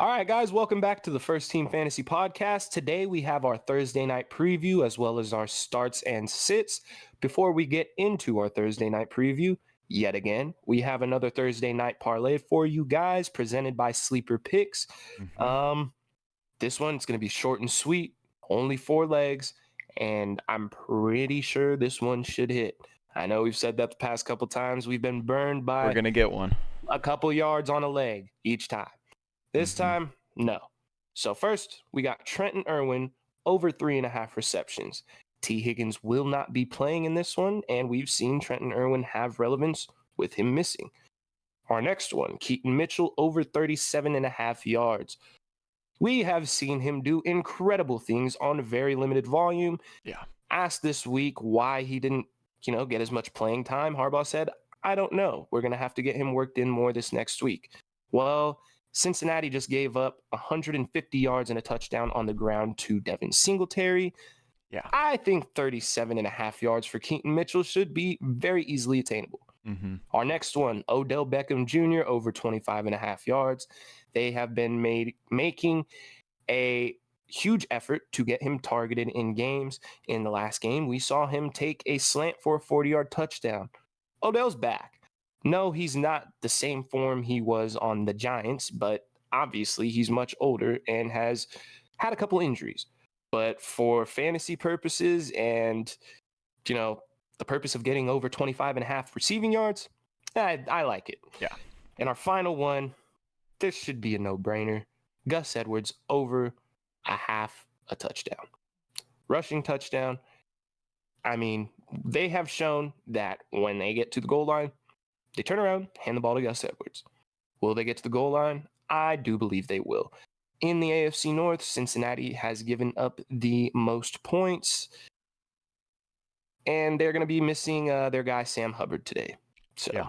All right, guys, welcome back to the First Team Fantasy Podcast. Today we have our Thursday night preview as well as our starts and sits. Before we get into our Thursday night preview, yet again, we have another Thursday night parlay for you guys presented by Sleeper Picks. This one's going to be short and sweet, only 4 legs, and I'm pretty sure this one should hit. I know we've said that the past couple times. We've been burned by We're going to get one. A couple yards on a leg each time. This time, no. So first, we got Trenton Irwin over 3.5 receptions. T. Higgins will not be playing in this one, and we've seen Trenton Irwin have relevance with him missing. Our next one, Keaton Mitchell over 37.5 yards. We have seen him do incredible things on very limited volume. Yeah. Asked this week why he didn't, get as much playing time. Harbaugh said, I don't know. We're going to have to get him worked in more this next week. Well, Cincinnati just gave up 150 yards and a touchdown on the ground to Devin Singletary. Yeah. I think 37.5 yards for Keaton Mitchell should be very easily attainable. Our next one, Odell Beckham Jr. over 25.5 yards. They have been making a huge effort to get him targeted in games. In the last game, we saw him take a slant for a 40-yard touchdown. Odell's back. No, he's not the same form he was on the Giants, but obviously he's much older and has had a couple injuries. But for fantasy purposes and, the purpose of getting over 25.5 receiving yards, I like it. Yeah. And our final one, this should be a no-brainer. Gus Edwards over a half a touchdown. Rushing touchdown. I mean, they have shown that when they get to the goal line, they turn around, hand the ball to Gus Edwards. Will they get to the goal line? I do believe they will. In the AFC North, Cincinnati has given up the most points, and they're going to be missing their guy Sam Hubbard today. So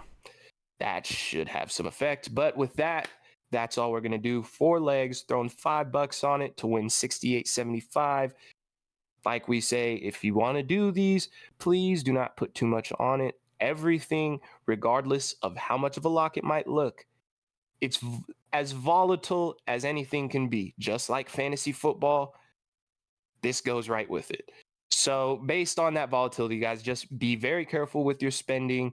that should have some effect. But with that, that's all we're going to do. 4 legs, throwing $5 on it to win $68.75. Like we say, if you want to do these, please do not put too much on it. Everything, regardless of how much of a lock it might look, it's as volatile as anything can be. Just like fantasy football, this goes right with it. So based on that volatility, guys, just be very careful with your spending.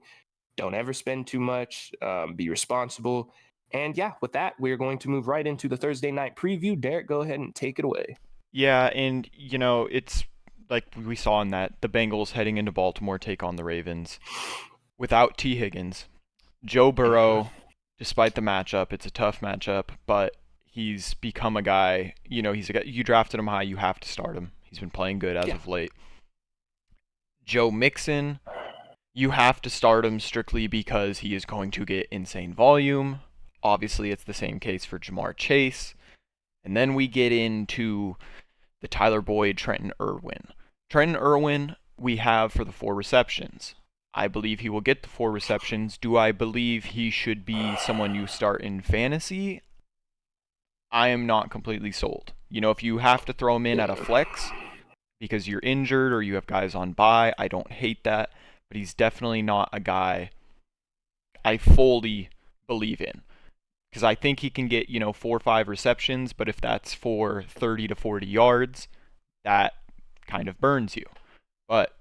Don't ever spend too much. Be responsible. And yeah, with that, we're going to move right into the Thursday night preview. Derek, go ahead and take it away. Yeah, and, it's like we saw in that the Bengals heading into Baltimore take on the Ravens without T. Higgins. Joe Burrow, despite the matchup, it's a tough matchup, but he's become a guy, he's a guy, you drafted him high, you have to start him. He's been playing good as of late. Joe Mixon, you have to start him strictly because he is going to get insane volume. Obviously, it's the same case for Jamar Chase. And then we get into the Tyler Boyd, Trenton Irwin. Trenton Irwin, we have for the 4 receptions. I believe he will get the 4 receptions. Do I believe he should be someone you start in fantasy? I am not completely sold. If you have to throw him in at a flex because you're injured or you have guys on bye, I don't hate that. But he's definitely not a guy I fully believe in. Because I think he can get, 4 or 5 receptions, but if that's for 30 to 40 yards, that kind of burns you. But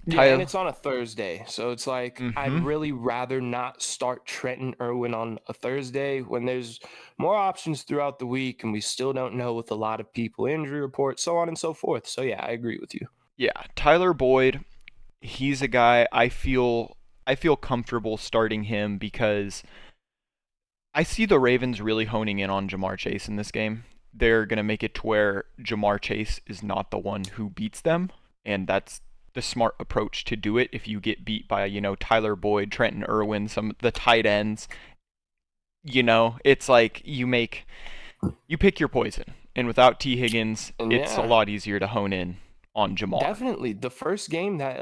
and it's on a Thursday, so it's like I'd really rather not start Trenton Irwin on a Thursday when there's more options throughout the week, and we still don't know with a lot of people, injury reports, so on and so forth. So yeah, I agree with you. Yeah, Tyler Boyd, he's a guy I feel comfortable starting him because I see the Ravens really honing in on Jamar Chase in this game. They're going to make it to where Jamar Chase is not the one who beats them, and that's the smart approach to do it. If you get beat by, Tyler Boyd, Trenton Irwin, some of the tight ends, it's like you pick your poison. And without T. Higgins, it's a lot easier to hone in on Jamar. Definitely. The first game that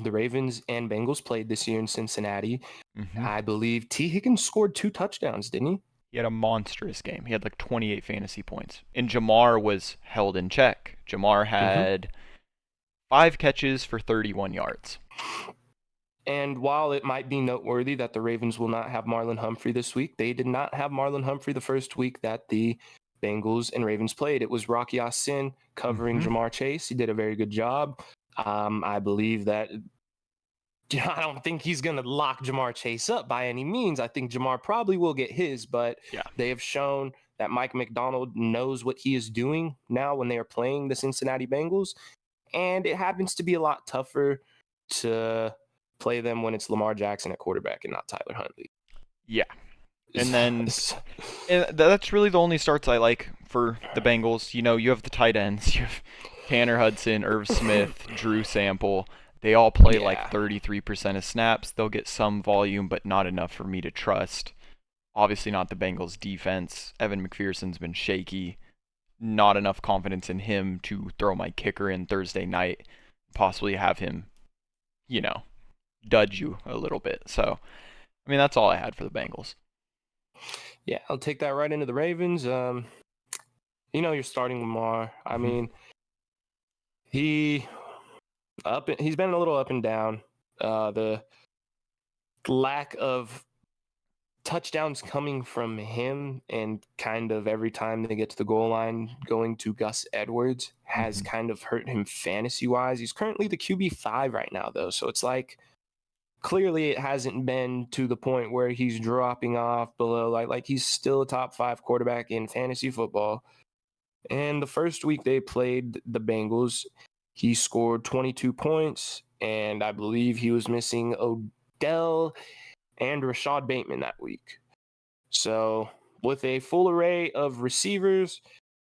the Ravens and Bengals played this year in Cincinnati, I believe T. Higgins scored 2 touchdowns, didn't he? He had a monstrous game. He had like 28 fantasy points. And Jamar was held in check. Jamar had 5 catches for 31 yards. And while it might be noteworthy that the Ravens will not have Marlon Humphrey this week, they did not have Marlon Humphrey the first week that the Bengals and Ravens played. It was Rocky Ya-Sin covering Jamar Chase. He did a very good job. I believe that I don't think he's going to lock Jamar Chase up by any means. I think Jamar probably will get his, but they have shown that Mike McDonald knows what he is doing now when they are playing the Cincinnati Bengals. And it happens to be a lot tougher to play them when it's Lamar Jackson at quarterback and not Tyler Huntley. Yeah. And then that's really the only starts I like for the Bengals. You know, you have the tight ends. You have Tanner Hudson, Irv Smith, Drew Sample. They all play like 33% of snaps. They'll get some volume, but not enough for me to trust. Obviously not the Bengals defense. Evan McPherson's been shaky. Not enough confidence in him to throw my kicker in Thursday night. Possibly have him, you know, dud you a little bit. So, I mean, that's all I had for the Bengals. Yeah, I'll take that right into the Ravens. You know, you're starting Lamar. I mean, he's been a little up and down. The lack of touchdowns coming from him and kind of every time they get to the goal line going to Gus Edwards has kind of hurt him fantasy-wise. He's currently the QB5 right now, though, so it's like clearly it hasn't been to the point where he's dropping off below. Like he's still a top 5 quarterback in fantasy football. And the first week they played the Bengals, he scored 22 points, and I believe he was missing Dell and Rashad Bateman that week. So with a full array of receivers,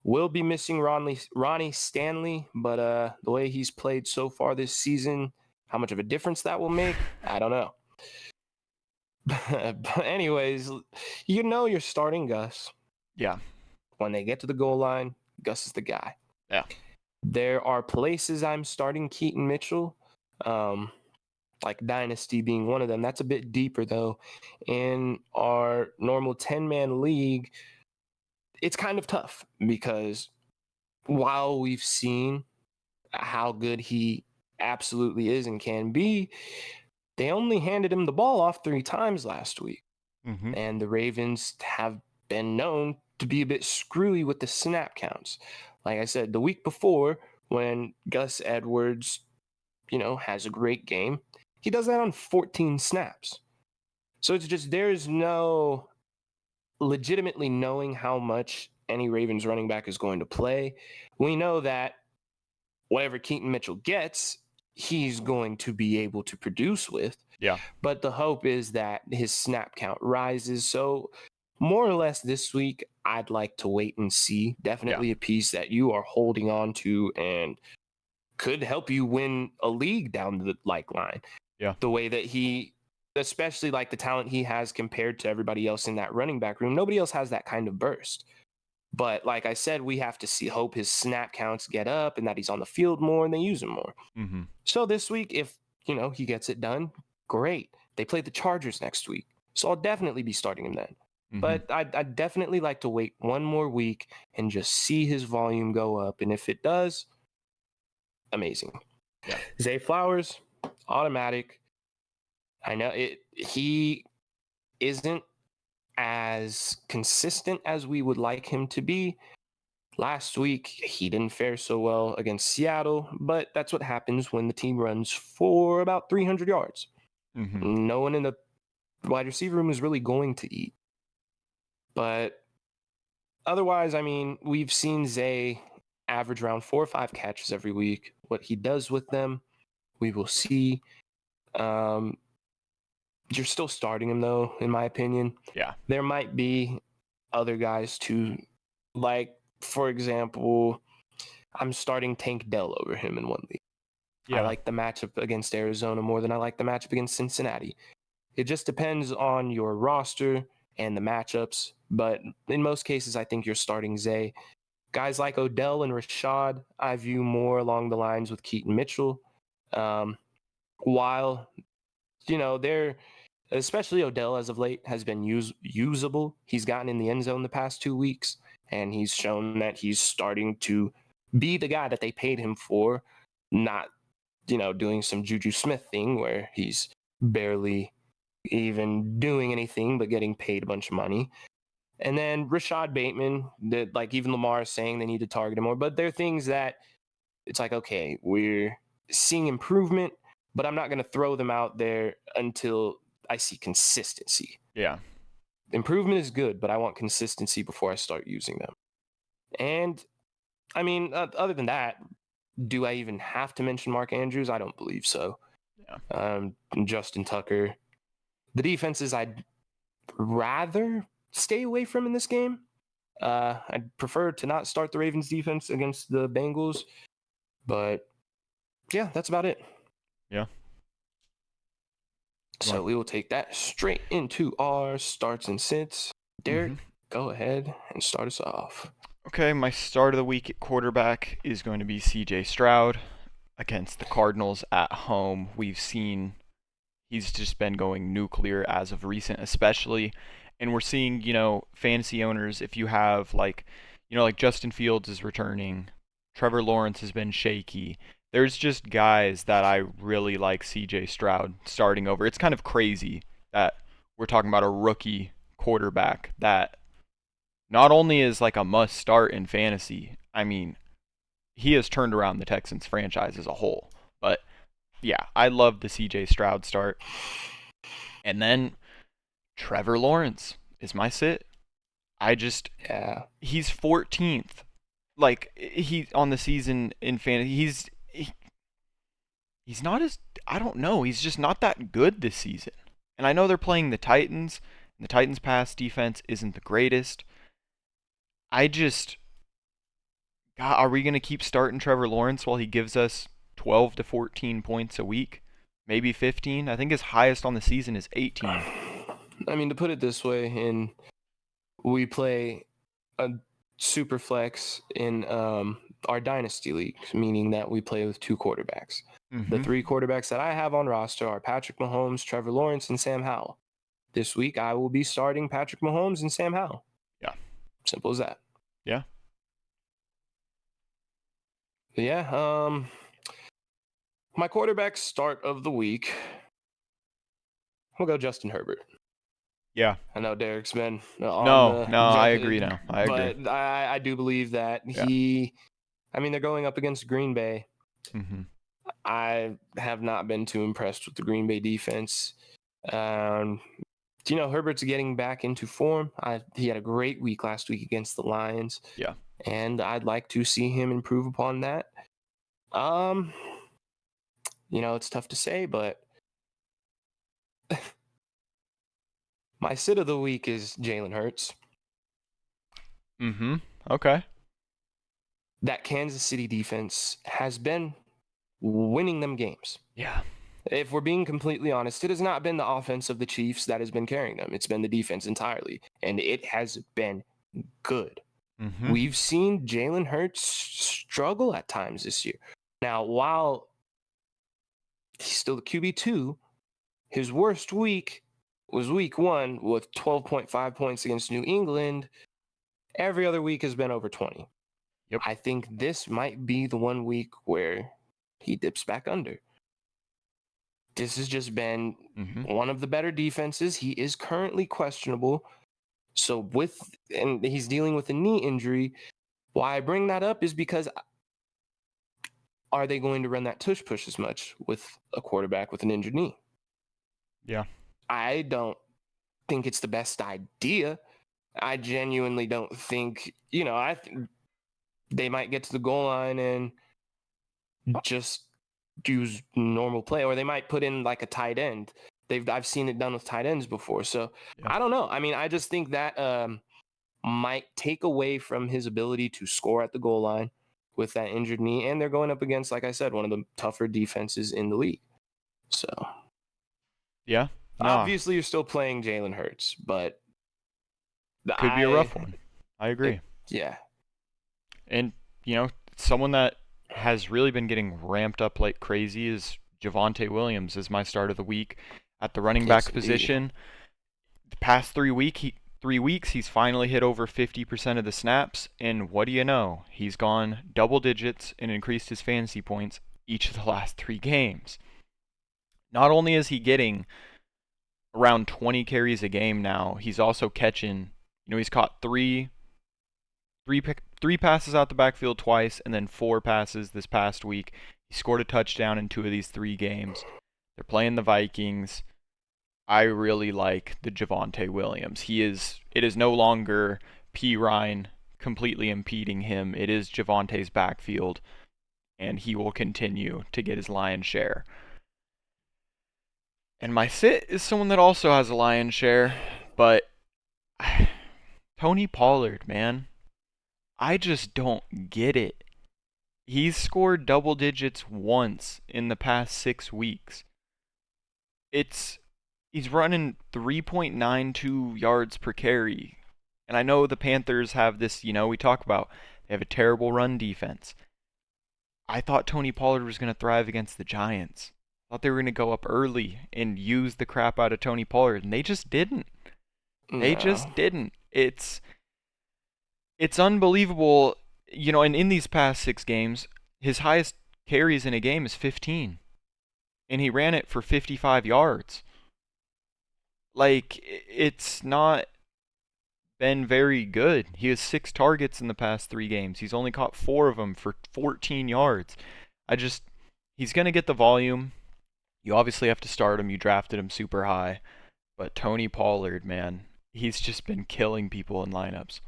we'll be missing Ronnie Stanley, but the way he's played so far this season, how much of a difference that will make, I don't know. But anyways, you know you're starting Gus. Yeah. When they get to the goal line, Gus is the guy. Yeah. There are places I'm starting Keaton Mitchell, like Dynasty being one of them. That's a bit deeper, though. In our normal 10-man league, it's kind of tough because while we've seen how good he absolutely is and can be, they only handed him the ball off 3 times last week. And the Ravens have been known to be a bit screwy with the snap counts. Like I said, the week before, when Gus Edwards, you know, has a great game, he does that on 14 snaps. So it's just, there's no legitimately knowing how much any Ravens running back is going to play. We know that whatever Keaton Mitchell gets, he's going to be able to produce with. Yeah. But the hope is that his snap count rises. So more or less this week, I'd like to wait and see. Definitely a piece that you are holding on to and could help you win a league down the line. Yeah. The way that he, especially like the talent he has compared to everybody else in that running back room, nobody else has that kind of burst. But like I said, we have to hope his snap counts get up and that he's on the field more and they use him more. So this week, if, you know, he gets it done, great. They play the Chargers next week. So I'll definitely be starting him then. But I'd definitely like to wait one more week and just see his volume go up. And if it does, amazing. Yeah. Zay Flowers, automatic. I know he isn't as consistent as we would like him to be. Last week, he didn't fare so well against Seattle, but that's what happens when the team runs for about 300 yards. No one in the wide receiver room is really going to eat. But otherwise, I mean, we've seen Zay average around 4 or 5 catches every week. What he does with them, we will see. You're still starting him, though, in my opinion. Yeah. There might be other guys too. Like, for example, I'm starting Tank Dell over him in one league. I like the matchup against Arizona more than I like the matchup against Cincinnati. It just depends on your roster and the matchups. But in most cases, I think you're starting Zay. Guys like Odell and Rashad, I view more along the lines with Keaton Mitchell. While, you know, they're, especially Odell as of late, has been usable. He's gotten in the end zone the past 2 weeks, and he's shown that he's starting to be the guy that they paid him for, not, you know, doing some Juju Smith thing where he's barely even doing anything but getting paid a bunch of money. And then Rashad Bateman, that like even Lamar is saying they need to target him more, but there are things that it's like, okay, we're seeing improvement, but I'm not going to throw them out there until I see consistency. Yeah. Improvement is good, but I want consistency before I start using them. And I mean, other than that, do I even have to mention Mark Andrews? I don't believe so. Yeah. Justin Tucker. The defenses I'd rather stay away from in this game. I'd prefer to not start the Ravens defense against the Bengals, but yeah, that's about it. Yeah. So we will take that straight into our starts and sits. Derek, go ahead and start us off. Okay, my start of the week at quarterback is going to be CJ Stroud against the Cardinals at home. We've seen he's just been going nuclear as of recent, especially. And we're seeing, fantasy owners, if you have like Justin Fields is returning, Trevor Lawrence has been shaky. There's just guys that I really like CJ Stroud starting over. It's kind of crazy that we're talking about a rookie quarterback that not only is like a must start in fantasy, I mean, he has turned around the Texans franchise as a whole. But yeah, I love the CJ Stroud start. And then Trevor Lawrence is my sit. He's 14th. Like he on the season in fantasy, he's not as, I don't know, he's just not that good this season. And I know they're playing the Titans, and the Titans' pass defense isn't the greatest. God, are we going to keep starting Trevor Lawrence while he gives us 12 to 14 points a week? Maybe 15? I think his highest on the season is 18. I mean, to put it this way, we play a super flex in our dynasty league, meaning that we play with two quarterbacks. The three quarterbacks that I have on roster are Patrick Mahomes, Trevor Lawrence, and Sam Howell. This week, I will be starting Patrick Mahomes and Sam Howell. Yeah. Simple as that. Yeah. Yeah. My quarterback start of the week, we'll go Justin Herbert. Yeah. I know Derek's been on I agree now. I agree. But I do believe that they're going up against Green Bay. I have not been too impressed with the Green Bay defense. Herbert's getting back into form. He had a great week last week against the Lions. Yeah. And I'd like to see him improve upon that. It's tough to say, but my sit of the week is Jalen Hurts. Okay. That Kansas City defense has been winning them games. Yeah. If we're being completely honest, it has not been the offense of the Chiefs that has been carrying them. It's been the defense entirely, and it has been good. We've seen Jalen Hurts struggle at times this year. Now, while he's still the QB2, his worst week was week 1 with 12.5 points against New England. Every other week has been over 20. Yep. I think this might be the one week where he dips back under. This has just been one of the better defenses. He is currently questionable. So and he's dealing with a knee injury. Why I bring that up is because are they going to run that tush push as much with a quarterback with an injured knee? Yeah. I don't think it's the best idea. I genuinely don't think, they might get to the goal line and just use normal play, or they might put in like a tight end. I've seen it done with tight ends before. So I don't know. I mean, I just think that might take away from his ability to score at the goal line with that injured knee. And they're going up against, like I said, one of the tougher defenses in the league. So yeah, obviously you're still playing Jalen Hurts, but could be a rough one. I agree. Yeah. And, someone that has really been getting ramped up like crazy is Javonte Williams as my start of the week at the running back position. The past 3 weeks, he's finally hit over 50% of the snaps, and what do you know? He's gone double digits and increased his fantasy points each of the last 3 games. not only is he getting around 20 carries a game now, he's also catching, he's caught three passes out the backfield twice, and then 4 passes this past week. He scored a touchdown in 2 of these 3 games. They're playing the Vikings. I really like the Javonte Williams. It is no longer P. Ryan completely impeding him. It is Javonte's backfield, and he will continue to get his lion's share. And my sit is someone that also has a lion's share, but Tony Pollard, man. I just don't get it. He's scored double digits once in the past 6 weeks. He's running 3.92 yards per carry. And I know the Panthers have this, we talk about, they have a terrible run defense. I thought Tony Pollard was going to thrive against the Giants. I thought they were going to go up early and use the crap out of Tony Pollard, and they just didn't. They just didn't. It's unbelievable, and in these past 6 games, his highest carries in a game is 15. And he ran it for 55 yards. Like, it's not been very good. He has 6 targets in the past 3 games. He's only caught 4 of them for 14 yards. He's going to get the volume. You obviously have to start him. You drafted him super high. But Tony Pollard, man, he's just been killing people in lineups.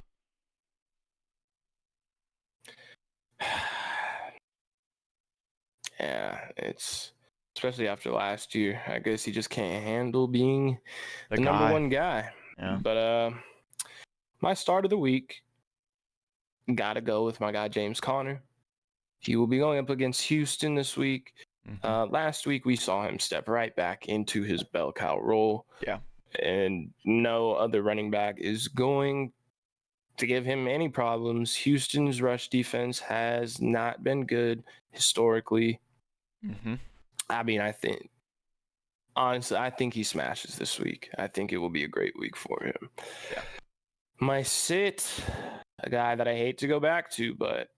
Yeah, it's especially after last year. I guess he just can't handle being the number 1 guy. Yeah. But my start of the week, gotta go with my guy James Conner. He will be going up against Houston this week. Last week we saw him step right back into his bell cow role. Yeah. And no other running back is going to give him any problems. Houston's rush defense has not been good historically. I mean, honestly, I think he smashes this week. I think it will be a great week for him. Yeah. My sit, a guy that I hate to go back to, but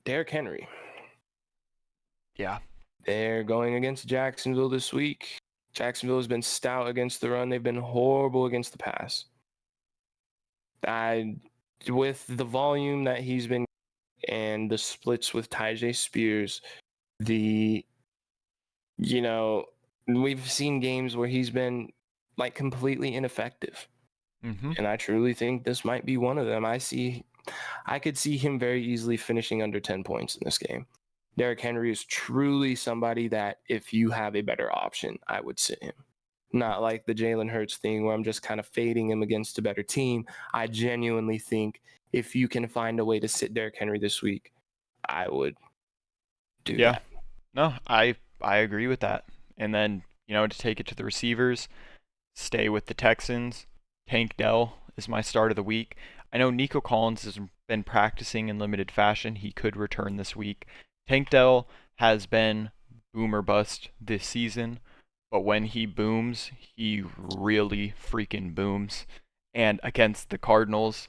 Derrick Henry. Yeah. They're going against Jacksonville this week. Jacksonville has been stout against the run. They've been horrible against the pass. With the volume that he's been and the splits with Tyjae Spears, we've seen games where he's been like completely ineffective. And I truly think this might be one of them. I could see him very easily finishing under 10 points in this game. Derrick Henry is truly somebody that if you have a better option, I would sit him. Not like the Jalen Hurts thing where I'm just kind of fading him against a better team. I genuinely think if you can find a way to sit Derrick Henry this week, I would do that. No, I agree with that. And then, to take it to the receivers, stay with the Texans. Tank Dell is my start of the week. I know Nico Collins has been practicing in limited fashion. He could return this week. Tank Dell has been boom or bust this season, but when he booms, he really freaking booms. And against the Cardinals,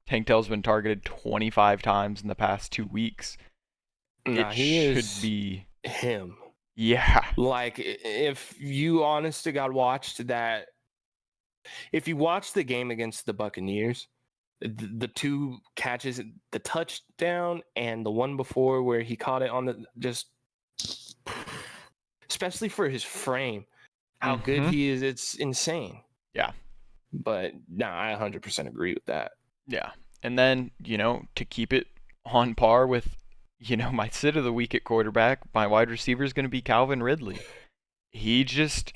Tank Dell's been targeted 25 times in the past 2 weeks. He should be him. Yeah. Like, if you honest to God watched that, if you watched the game against the Buccaneers, the 2 catches, the touchdown and the one before where he caught it on especially for his frame, how good he is, it's insane. Yeah. But I 100% agree with that. Yeah. And then, to keep it on par with, my sit of the week at quarterback, my wide receiver is going to be Calvin Ridley. He just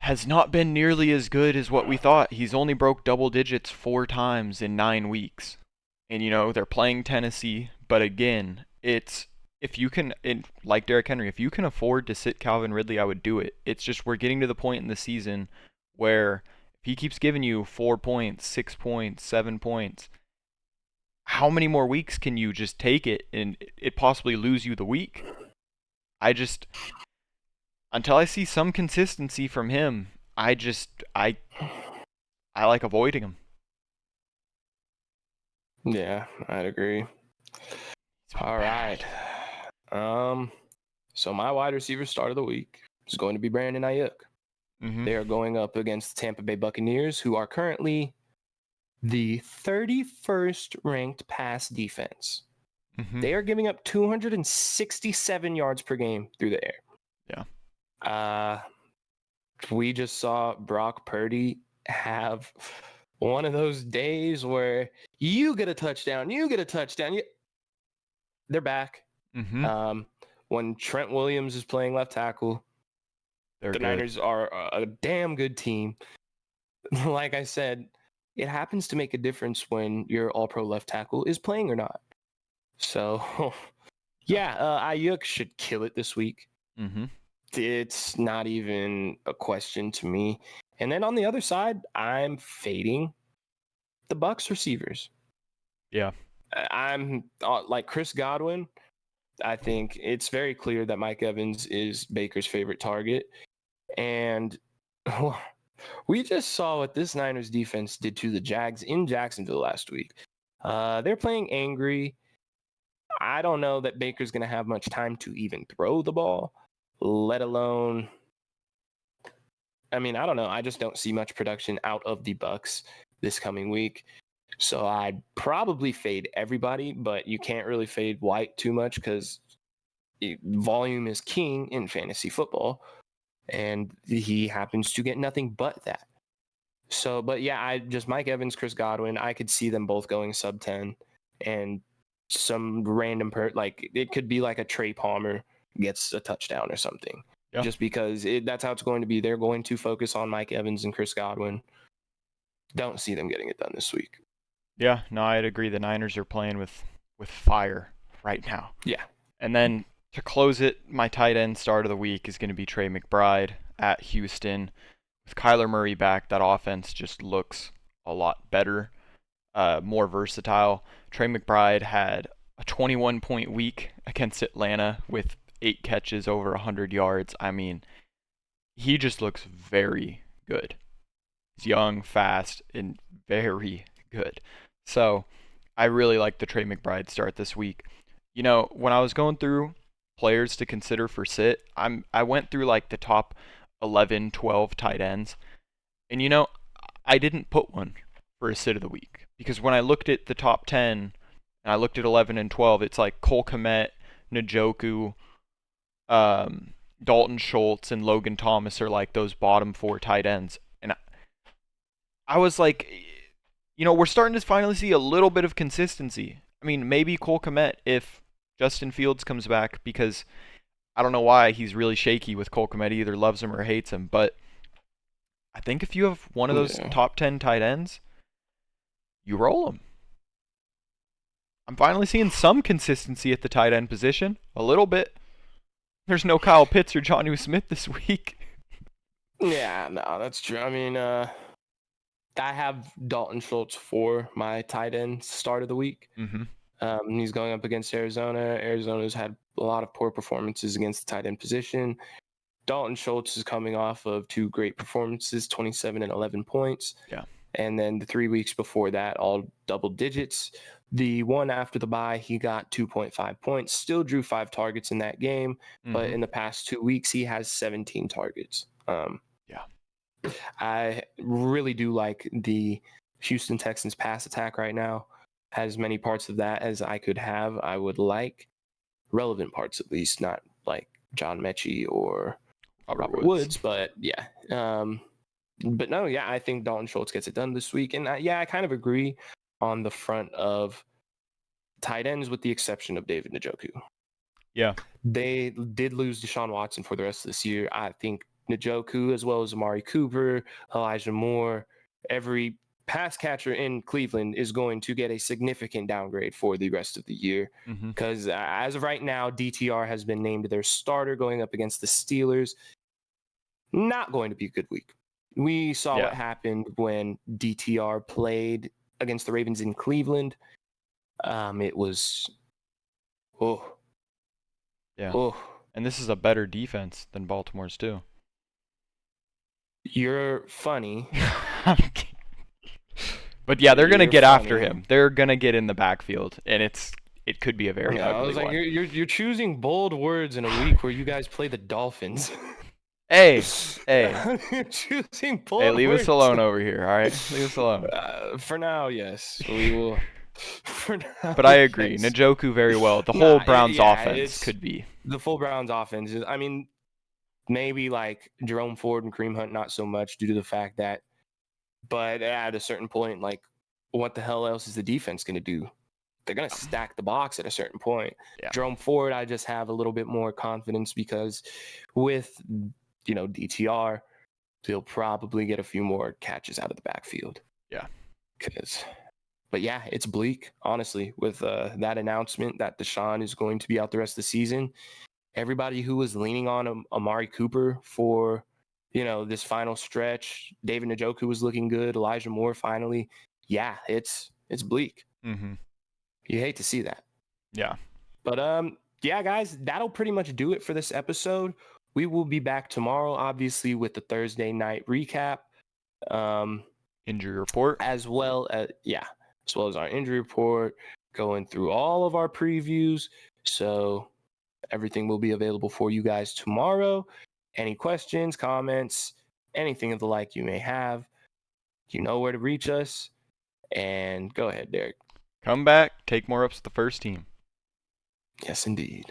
has not been nearly as good as what we thought. He's only broke double digits 4 times in 9 weeks. And, they're playing Tennessee. But again, if you can, like Derrick Henry, if you can afford to sit Calvin Ridley, I would do it. It's just we're getting to the point in the season where if he keeps giving you 4 points, 6 points, 7 points, how many more weeks can you just take it and it possibly lose you the week? Until I see some consistency from him, I like avoiding him. Yeah, I'd agree. All right. So my wide receiver start of the week is going to be Brandon Aiyuk. Mm-hmm. They are going up against the Tampa Bay Buccaneers, who are currently the 31st ranked pass defense. Mm-hmm. They are giving up 267 yards per game through the air. Yeah. We just saw Brock Purdy have one of those days where you get a touchdown. They're back. Mm-hmm. When Trent Williams is playing left tackle, They're the good. Niners are a damn good team. Like I said, it happens to make a difference when your all-pro left tackle is playing or not. So, yeah, Aiyuk should kill it this week. Mm-hmm. It's not even a question to me. And then on the other side, I'm fading the Bucs receivers. Yeah. I'm like Chris Godwin. I think it's very clear that Mike Evans is Baker's favorite target. And we just saw what this Niners defense did to the Jags in Jacksonville last week. They're playing angry. I don't know that Baker's going to have much time to even throw the ball, let alone. I mean, I don't know. I just don't see much production out of the Bucs this coming week. So I'd probably fade everybody, but you can't really fade White too much because volume is king in fantasy football, and he happens to get nothing but that. So, but yeah, I just Mike Evans, Chris Godwin, I could see them both going sub 10, and some random like it could be like a Trey Palmer gets a touchdown or something. Yeah. Just because that's how it's going to be. They're going to focus on Mike Evans and Chris Godwin. Don't see them getting it done this week. Yeah, no, I'd agree. The Niners are playing with fire right now. Yeah. And then to close it, my tight end start of the week is going to be Trey McBride at Houston. With Kyler Murray back, that offense just looks a lot better, more versatile. Trey McBride had a 21-point week against Atlanta with 8 catches over 100 yards. I mean, he just looks very good. He's young, fast, and very good. So I really like the Trey McBride start this week. You know, when I was going through players to consider for sit, I went through like the top 11, 12 tight ends. And you know, I didn't put one for a sit of the week. Because when I looked at the top 10, and I looked at 11 and 12, it's like Cole Kmet, Njoku, Dalton Schultz, and Logan Thomas are like those bottom 4 tight ends. And I was like, you know, we're starting to finally see a little bit of consistency. I mean, maybe Cole Kmet if Justin Fields comes back, because I don't know why he's really shaky with Cole Kmet. He either loves him or hates him. But I think if you have one of those top 10 tight ends, you roll him. I'm finally seeing some consistency at the tight end position. A little bit. There's no Kyle Pitts or Jonnu Smith this week. Yeah, no, that's true. I mean, I have Dalton Schultz for my tight end start of the week. Mm-hmm. He's going up against Arizona. Arizona's had a lot of poor performances against the tight end position. Dalton Schultz is coming off of 2 great performances, 27 and 11 points. Yeah. And then the 3 weeks before that, all double digits. The one after the bye, he got 2.5 points, still drew 5 targets in that game. Mm-hmm. But in the past 2 weeks, he has 17 targets. Yeah. I really do like the Houston Texans pass attack right now. Has many parts of that as I could have. I would like relevant parts, at least, not like John Mechie or Robert Woods. But yeah. But no, yeah, I think Dalton Schultz gets it done this week. And I kind of agree on the front of tight ends with the exception of David Njoku. Yeah. They did lose Deshaun Watson for the rest of this year. I think Njoku, as well as Amari Cooper, Elijah Moore, every pass catcher in Cleveland is going to get a significant downgrade for the rest of the year. Because as of right now, DTR has been named their starter going up against the Steelers. Not going to be a good week. We saw what happened when DTR played against the Ravens in Cleveland. It was, And this is a better defense than Baltimore's too. You're funny. But yeah, they're going to get after him. They're going to get in the backfield, and it's it could be a very I ugly was like, one. you're choosing bold words in a week where you guys play the Dolphins. Hey, You're choosing hey, bold leave words. us alone over here, all right? Leave us alone. For now, yes, we will. For now, But I agree, yes. Njoku very well. The whole Browns offense it's could be. the full Browns offense. I mean, maybe like Jerome Ford and Kareem Hunt, not so much due to the fact that, but at a certain point, like, what the hell else is the defense going to do? They're going to stack the box at a certain point. Yeah. Jerome Ford, I just have a little bit more confidence because with, DTR, he'll probably get a few more catches out of the backfield. Yeah. But yeah, it's bleak, honestly, with that announcement that Deshaun is going to be out the rest of the season. Everybody who was leaning on Amari Cooper for, this final stretch, David Njoku was looking good, Elijah Moore finally. Yeah, it's bleak. Mm-hmm. You hate to see that. Yeah. But yeah, guys, that'll pretty much do it for this episode. We will be back tomorrow, obviously, with the Thursday night recap. Injury report. As well as our injury report, going through all of our previews. So everything will be available for you guys tomorrow. Any questions, comments, anything of the like you may have, you know where to reach us. And go ahead, Derek. Come back, take more ups with the first team. Yes, indeed.